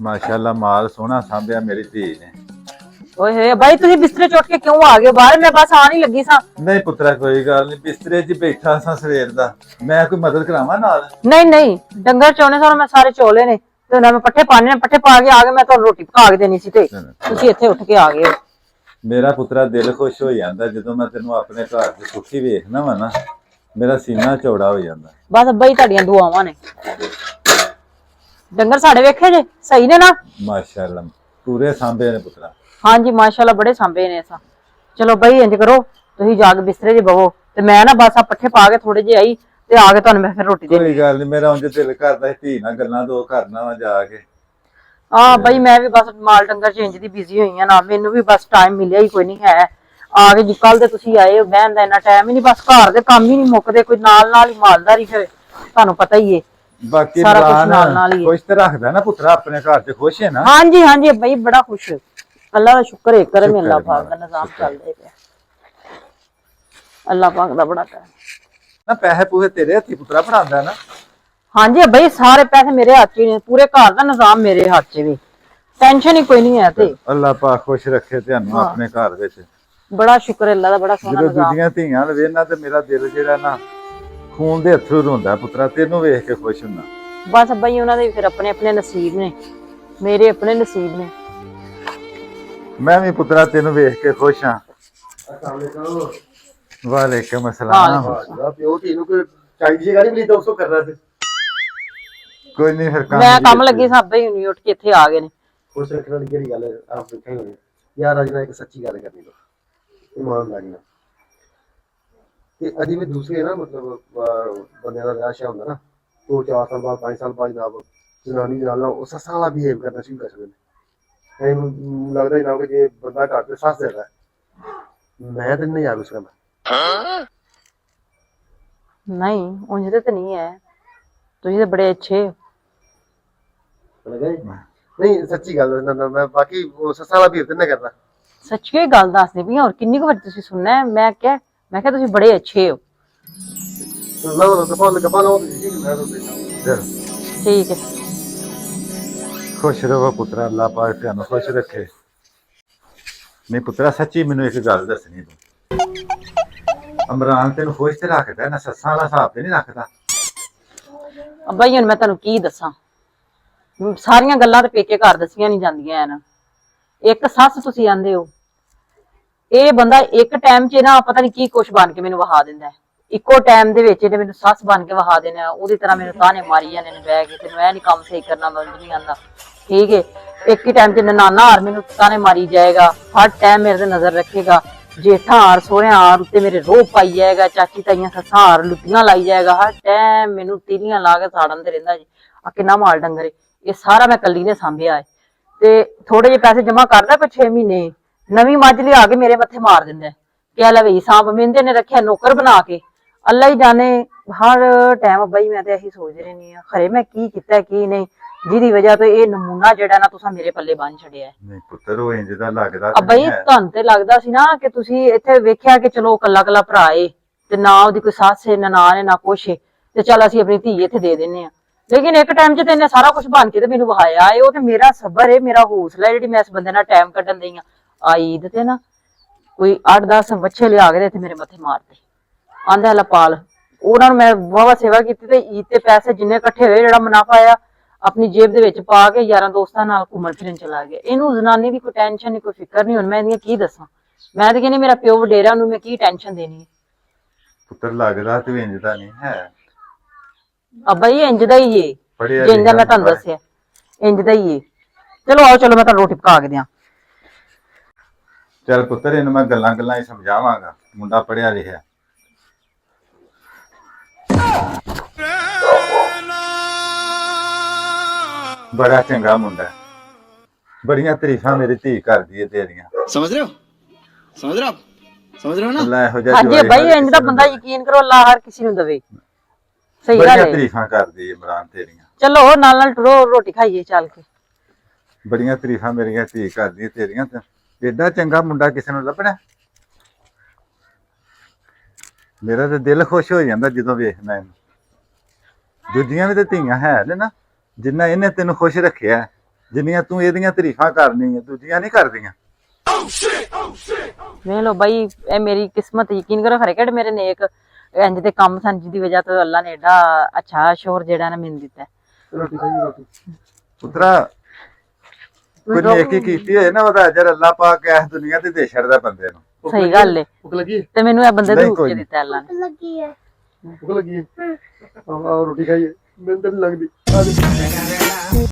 माशाल्लाह माल सोहना सांभिया मेरी धी ने। ਓਏ ਹੋਏ ਬਾਈ ਤੁਸੀਂ ਬਿਸਤਰੇ ਚੁੱਕ ਕੇ ਕਿਉਂ ਆ ਗਏ ਬਾਹਰ? ਮੈਂ ਬਸ ਆਣ ਹੀ ਲੱਗੀ ਸਾਂ। नहीं पुत्रा कोई गल नहीं, बिस्तरे च बैठा सा सवेर दा। मैं कोई मदद करावां नाल? ਨਹੀਂ ਨਹੀਂ ਡੰਗਰ ਚੋਣੇ ਸਨ ਮੈਂ ਸਾਰੇ ਚੋਲੇ ਨੇ ਤੇ ਉਹਨਾਂ ਮੈਂ ਪੱਠੇ ਪਾਣੇ ਨੇ, ਪੱਠੇ ਪਾ ਕੇ ਆ ਗਏ। ਮੈਂ ਤੁਹਾਨੂੰ ਰੋਟੀ ਪਕਾ ਕੇ ਦੇਣੀ ਸੀ ਤੇ ਤੁਸੀਂ ਇੱਥੇ ਉੱਠ ਕੇ ਆ ਗਏ ਹੋ। मेरा पुत्रा दिल खुश हो जांदा जदों मैं तेनू अपने घर च सुखी वेखना वा ना, मेरा सीना चौड़ा हो जांदा। ਬਸ ਬਾਈ ਤੁਹਾਡੀਆਂ ਦੁਆਵਾਂ ਨੇ। ਡੰਗਰ ਸਾਡੇ ਵੇਖੇ ਜੇ ਸਹੀ ਨੇ ਨਾ? माशाल्लाह पूरे सांभे ने पुत्रा। ਹਾਂਜੀ ਮਾਸ਼ਾਅੱਲਾ ਬੜੇ ਸਾਂਭੇ ਨੇ ਅਸਾਂ। ਚਲੋ ਬਈ ਇੰਜ ਕਰੋ ਤੁਸੀਂ ਜਾ ਕੇ ਬਿਸਤਰੇ 'ਚ ਬਵੋ ਤੇ ਮੈਂ ਨਾ ਬਸ ਆ ਪੱਠੇ ਪਾ ਕੇ ਥੋੜੇ ਜਿਹੇ ਆਈ ਤੇ ਆ ਕੇ ਤੁਹਾਨੂੰ ਮੈਂ ਫਿਰ ਰੋਟੀ ਦੇਣੀ। कोई गल नहीं, मेरा उंज दिल करदा धी नाल गल्लां दो करना वा जाके। ਹਾਂ ਬਈ ਮੈਂ ਵੀ ਬਸ ਮਾਲ ਡੰਗਰ ਚੇਂਜ ਦੀ ਬਿਜ਼ੀ ਹੋਈ ਆ ਨਾ, ਮੈਨੂੰ ਵੀ ਬਸ ਟਾਈਮ ਮਿਲਿਆ ਹੀ ਕੋਈ ਨਹੀਂ ਹੈ। ਆ ਕੇ ਜੀ ਕੱਲ ਦੇ ਤੁਸੀਂ ਆਏ ਹੋ, ਬਹਿਣ ਦਾ ਇੰਨਾ ਟਾਈਮ ਹੀ ਨਹੀਂ, ਬਸ ਘਰ ਦੇ ਕੰਮ ਹੀ ਨਹੀਂ ਮੁੱਕਦੇ, ਕੋਈ ਨਾਲ ਨਾਲ ਹੀ ਮਾਲਦਾਰੀ ਫਿਰ ਤੁਹਾਨੂੰ ਪਤਾ ਹੀ ਹੈ बाकी ਸਾਰਾ ਕੁਝ इमरान ਨਾਲ ਨਾਲ ਹੀ ਹੈ। खुश तो रखदा ना पुत्रा, अपने घर च खुश है ना? ਹਾਂਜੀ ਹਾਂਜੀ ਬਈ ਬੜਾ ਖੁਸ਼। ਅੱਲਾ ਦਾ ਸ਼ੁਕਰ ਹੈ, ਕਰਮ ਸ਼ੁਕਰ ਅੱਲਾ ਹੈ ਪਾਕ ਦਾ ਨਿਜ਼ਾਮ ਚੱਲਦਾ ਪਿਆ। ਅੱਲਾ ਪਾਕ ਦਾ ਬੜਾ ਕਰ। ना पैसे पूहे तेरे हत्थी पुत्रा फड़ांदा ना? ਹਾਂਜੀ ਬਈ ਸਾਰੇ ਪੈਸੇ ਮੇਰੇ ਹੱਥ 'ਚ ਹੀ ਨੇ, ਪੂਰੇ ਘਰ ਦਾ ਨਿਜ਼ਾਮ ਮੇਰੇ ਹੱਥ 'ਚ ਵੀ, ਟੈਨਸ਼ਨ ਹੀ ਕੋਈ ਨਹੀਂ ਹੈ। ਤੇ अल्लाह पाक खुश रखे तेनू अपने घर विच। ਬੜਾ ਸ਼ੁਕਰ ਹੈ ਅੱਲਾ ਦਾ, ਬੜਾ ਸੋਹਣਾ ਜਦੋਂ ਨਿਜ਼ਾਮ। ਦੂਜੀਆਂ ਧੀਆਂ ਨੂੰ ਵੇਖਣਾ ਤੇ ਮੇਰਾ ਦਿਲ ਜਿਹੜਾ ਨਾ ਖੂਨ ਦੇ ਅਥਰੂ ਰੋਂਦਾ ਪੁੱਤਰਾ, ਤੈਨੂੰ ਵੇਖ ਕੇ ਖੁਸ਼ ਹੁੰਦਾ। ਬਸ ਬਈ ਉਹਨਾਂ ਦੇ ਫਿਰ ਆਪਣੇ ਆਪਣੇ ਨਸੀਬ ਨੇ, ਮੇਰੇ ਆਪਣੇ ਨਸੀਬ ਨੇ। ਮੈਂ ਵੀ ਪੁੱਤਰਾ ਤੈਨੂੰ ਵੇਖ ਕੇ ਖੁਸ਼ ਹਾਂ। वालेकुम अस्सलाम। कोई नहीं फिर काम ਮੈਂ ਕੰਮ ਲੱਗੀ ਸਾਂ ਬਈ, ਹੁਣੀ ਉੱਠ ਕੇ ਇੱਥੇ ਆ ਗਏ ਨੇ। खुश रखने वाली केड़ी गल है, आप देखा ही होनी यार। अज ना एक सच्ची गल करनी दो ईमानदारी नाल। ते अजी में दूसरे ना मतलब बंदे दा विआह शा हुंदा ना 2-4 साल बाद 5 साल बाद जनाब जनानी जनाला उस सस्सां वाला बिहेव करना शुरू कर छड़दे ने। लगदा ही ना कि जे बंदा घर ते सस देदा मैं ते नहीं यार उसका ਨਹੀਂ ਉਂਝ ਤੇ ਨਹੀਂ ਹੈ, ਤੁਸੀਂ ਤਾਂ ਬੜੇ ਅੱਛੇ ਹੋ। लगा नहीं सच्ची गल ना ना मैं बाकी वो सस्सां वाला बिहेव ते नहीं करदा। ਸੱਚੀ ਹੀ ਗੱਲ ਦੱਸਦੀ ਪਈ ਹਾਂ, ਹੋਰ ਕਿੰਨੀ ਕੁ ਵਾਰ ਤੁਸੀਂ ਸੁਣਨਾ ਹੈ? ਮੈਂ ਕਿਹਾ ਤੁਸੀਂ ਬੜੇ ਅੱਛੇ ਹੋ। لا لا कपाल कपाल हो जी मैं तो चल ਠੀਕ ਹੈ। खुश रहो पुत्रा, अल्लाह पाक तेनू खुश रखे। नहीं पुत्रा सच्ची मैनू एक गल दसनी तू, इमरान तेनू खुश ते रखदा ना, सस्सां वाला हिसाब ते नहीं रखदा? ਬਈ ਹੁਣ ਮੈਂ ਤੁਹਾਨੂੰ ਕੀ ਦੱਸਾਂ, ਸਾਰੀਆਂ ਗੱਲਾਂ ਤੇ ਪੇਕੇ ਘਰ ਦੱਸੀਆਂ ਨਹੀਂ ਜਾਂਦੀਆਂ ਹਨ। ਇੱਕ ਸੱਸ ਤੁਸੀਂ ਆਂਦੇ ਹੋ, ਇਹ ਬੰਦਾ ਇੱਕ ਟਾਈਮ 'ਚ ਨਾ ਪਤਾ ਨਹੀਂ ਕੀ ਕੁਛ ਬਣ ਕੇ ਮੈਨੂੰ ਵਹਾ ਦਿੰਦਾ ਹੈ। ਇੱਕੋ ਟਾਈਮ ਦੇ ਵਿੱਚ ਇਹਨੇ ਮੈਨੂੰ ਸੱਸ ਬਣ ਕੇ ਵਹਾ ਦੇਣਾ, ਉਹਦੀ ਤਰ੍ਹਾਂ ਮੈਨੂੰ ਤਾਨੇ ਮਾਰੀ ਜਾਂਦੇ ਨੇ ਬਹਿ ਕੇ, ਤੈਨੂੰ ਇਹ ਨਹੀਂ ਕੰਮ ਸਹੀ ਕਰਨਾ, ਮੈਨੂੰ ਨਹੀਂ ਆਉਂਦਾ। ਠੀਕ ਹੈ, ਇੱਕ ਹੀ ਟਾਈਮ 'ਚ ਨਨਾਨਾ ਹਾਰ ਮੈਨੂੰ ਤਾਨੇ ਮਾਰੀ ਜਾਏਗਾ, ਹਰ ਟਾਈਮ ਮੇਰੇ ਤੇ ਨਜ਼ਰ ਰੱਖੇਗਾ, ਜੇਠਾ ਹਾਰ ਸੋਹਰਿਆਂ ਹਾਰ ਉੱਤੇ ਮੇਰੇ ਰੋਹ ਪਾਈ ਜਾਏਗਾ, ਚਾਚੀ ਤਾਈਆਂ ਸੱਸਾਂ ਹਾਰ ਲੁੱਟੀਆਂ ਲਾਈ ਜਾਏਗਾ, ਹਰ ਟਾਈਮ ਮੈਨੂੰ ਤੀਲੀਆਂ ਲਾ ਕੇ ਸਾੜਨ ਤੇ ਰਹਿੰਦਾ ਜੀ। ਆ ਕਿੰਨਾ ਮਾਲ ਡੰਗਰ ਇਹ ਸਾਰਾ ਮੈਂ ਕੱਲੀ ਨੇ ਸਾਂਭਿਆ ਹੈ। ਤੇ ਥੋੜੇ ਜਿਹੇ ਪੈਸੇ ਜਮਾ ਕਰਦਾ ਪਰ 6 ਮਹੀਨੇ ਨਵੀਂ ਮੱਝ ਲਿਆ ਕੇ ਮੇਰੇ ਮੱਥੇ ਮਾਰ ਦਿੰਦਾ ਕਿ ਲੈ ਵੀ ਸਾਂਭ, ਮਿੰਦੇ ਨੇ ਰੱਖਿਆ ਨੌਕਰ ਬਣਾ ਕੇ। ਅੱਲਾ ਹੀ ਜਾਣੇ ਹਰ ਟਾਈਮ ਬਈ ਮੈਂ ਤੇ ਇਹੀ ਸੋਚ ਰਹਿੰਦੀ ਆ, ਖਰੇ ਮੈਂ ਕੀ ਕੀਤਾ ਕੀ ਨਹੀਂ, ਜਿਹਦੀ ਵਜ੍ਹਾ ਤੋਂ ਇਹ ਨਮੂਨਾ ਜਿਹੜਾ ਨਾ ਤੁਸੀਂ ਮੇਰੇ ਪੱਲੇ ਬੰਨ ਛੱਡਿਆ। नहीं पुत्र वो इंज दा लगदा ਬਈ ਤੁਹਾਨੂੰ ਤੇ ਲੱਗਦਾ ਸੀ ਨਾ ਕਿ ਤੁਸੀਂ ਇੱਥੇ ਵੇਖਿਆ ਕਿ ਚਲੋ ਕੱਲਾ ਕੱਲਾ ਭਰਾ ਏ ਤੇ ਨਾ ਉਹਦੀ ਕੋਈ ਸੱਸ ਏ ਨਾ ਨਾਨ ਏ ਨਾ ਕੁਛ ਏ, ਤੇ ਚੱਲ ਅਸੀਂ ਆਪਣੀ ਧੀ ਇੱਥੇ ਦੇ ਦਿੰਨੇ ਆ। ਲੇਕਿਨ ਇੱਕ ਟਾਈਮ 'ਚ ਤੇ ਇਹਨੇ ਸਾਰਾ ਕੁਝ ਬਣ ਕੇ ਤੇ ਮੈਨੂੰ ਵਹਾਇਆ ਏ। ਉਹ ਤੇ ਮੇਰਾ ਸਬਰ ਏ, ਮੇਰਾ ਹੌਸਲਾ ਜਿਹੜੀ ਮੈਂ ਇਸ ਬੰਦੇ ਨਾਲ ਟਾਈਮ ਕੱਢਣ ਦਈ ਆ। ਆਈ ਈਦ ਤੇ ਨਾ ਕੋਈ 8-10 ਵੱਛੇ ਲਿਆ ਕੇ ਤੇ ਮੇਰੇ ਮੱਥੇ ਮਾਰਦੇ, ਆਂਦਾ ਲੈ ਪਾਲ। ਉਹਨਾਂ ਨੂੰ ਮੈਂ ਵਾਹਵਾ ਸੇਵਾ ਕੀਤੀ ਤੇ ਈਦ ਤੇ ਪੈਸੇ ਜਿੰਨੇ ਇਕੱਠੇ ਹੋਏ, ਜਿਹੜਾ ਮੁਨਾਫਾ ਆਇਆ ਆਪਣੀ ਜੇਬ ਦੇ ਵਿੱਚ ਪਾ ਕੇ ਯਾਰਾਂ ਦੋਸਤਾਂ ਨਾਲ ਘੁੰਮਣ ਫਿਰਨ ਚਲਾ ਗਿਆ। ਇਹਨੂੰ ਜ਼ਨਾਨੀ ਦੀ ਕੋਈ ਟੈਨਸ਼ਨ ਨਹੀਂ, ਕੋਈ ਫਿਕਰ ਨਹੀਂ। ਹੁਣ ਮੈਂ ਇਹਦੀਆਂ ਕੀ ਦੱਸਾਂ? ਮੈਂ ਤੇ ਕਹਿੰਦੀ ਮੇਰਾ ਪਿਓ ਵਡੇਰਾ, ਨੂੰ ਮੈਂ ਕੀ ਟੈਨਸ਼ਨ ਦੇਣੀ ਹੈ? पुत्र लगदा तू इंज दा नहीं है। ਅੱਬਾ ਜੀ ਇੰਜ ਦਾ ਹੀ ਏ, ਪੜ੍ਹਿਆ ਜਿੰਦਾ ਮੈਂ ਲਿਖਿਆ ਤੁਹਾਨੂੰ ਦੱਸਿਆ ਇੰਜ ਦਾ ਹੀ ਏ। ਚਲੋ ਆਓ, ਚਲੋ ਮੈਂ ਤੁਹਾਨੂੰ ਰੋਟੀ ਪਕਾ ਕੇ ਦਿਆਂ। चल पुत्र इन मैं गल्लां गल्लां ही समझावांगा, मुंडा पढ़िया लिखिया। बड़ा चंगा मुंडा, बड़ियां तारीफां मेरी धी करदी है तेरियां। समझ रहे हो? समझ रहे हो आप? समझ रहे हो ना? अल्लाह इहो जिहा ਹਾਂਜੀ जवाई ਬਾਈ हर ਇੰਜ किसी ਦਾ नूं ਬੰਦਾ दे। ਯਕੀਨ ਕਰੋ ਅੱਲਾ ਹਰ ਕਿਸੇ ਨੂੰ ਦਵੇ। ਸਹੀ ਗੱਲ बड़ियां ਹੈ। तारीफां करदी है इमरान तेरियां, ਚਲੋ ਨਾਲ ਨਾਲ ਟੁਰੋ, ਰੋਟੀ ਖਾਈਏ ਚੱਲ ਕੇ। बड़ियां तारीफां मेरियां धी करदी है तेरियां। ते एडा चंगा मुंडा किसे नूं लभना? मेरा तो दिल खुश हो जांदा जदों वेखना इहनूं। दूजियां भी ते धीआं है ने ना, जिन्ना इहने तैनूं खुश रखिया ਜਿੰਨੀਆਂ ਤੂੰ ਇਹਦੀਆਂ ਤਾਰੀਫਾਂ ਕਰਨੀਆਂ ਦੂਜੀਆਂ ਨਹੀਂ ਕਰਦੀਆਂ। ਵੇਖ ਲਓ ਬਾਈ, ਇਹ ਮੇਰੀ ਕਿਸਮਤ, ਯਕੀਨ ਕਰੋ ਖਰੇ ਕਿਹੜੇ ਮੇਰੇ ਨੇਕ ਇੰਜ ਦੇ ਕੰਮ ਸਨ ਜਿਹਦੀ ਵਜ੍ਹਾ ਤੋਂ ਅੱਲਾ ਨੇ ਏਡਾ ਅੱਛਾ ਸ਼ੋਰ ਜਿਹੜਾ ਨਾ ਮੈਨੂੰ ਦਿੱਤਾ। ਰੋਟੀ ਖਾਈ ਰੋਟੀ। ਪੁੱਤਰਾ ਕੋਈ ਨੇਕੀ ਕੀਤੀ ਹੋਏ ਨਾ ਉਹਦਾ ਅਜਰ ਅੱਲਾ ਪਾਕ ਇਸ ਦੁਨੀਆ ਤੇ ਦੇ ਛੱਡਦਾ ਬੰਦੇ ਨੂੰ। ਸਹੀ ਗੱਲ ਏ। ਭੁੱਖ ਲੱਗੀ ਹੈ? ਤੇ ਮੈਨੂੰ ਇਹ ਬੰਦੇ ਨਹੀਂ, ਨੂੰ ਕੋਈ ਰੂਪ ਨਹੀਂ। ਦਿੱਤਾ ਅੱਲਾ ਨੇ। ਭੁੱਖ ਲੱਗੀ ਹੈ? ਆਹ ਰੋਟੀ ਖਾਈਏ, ਮੈਨੂੰ ਤਾਂ ਨਹੀਂ ਲੱਗਦੀ। ਆ ਦੇ।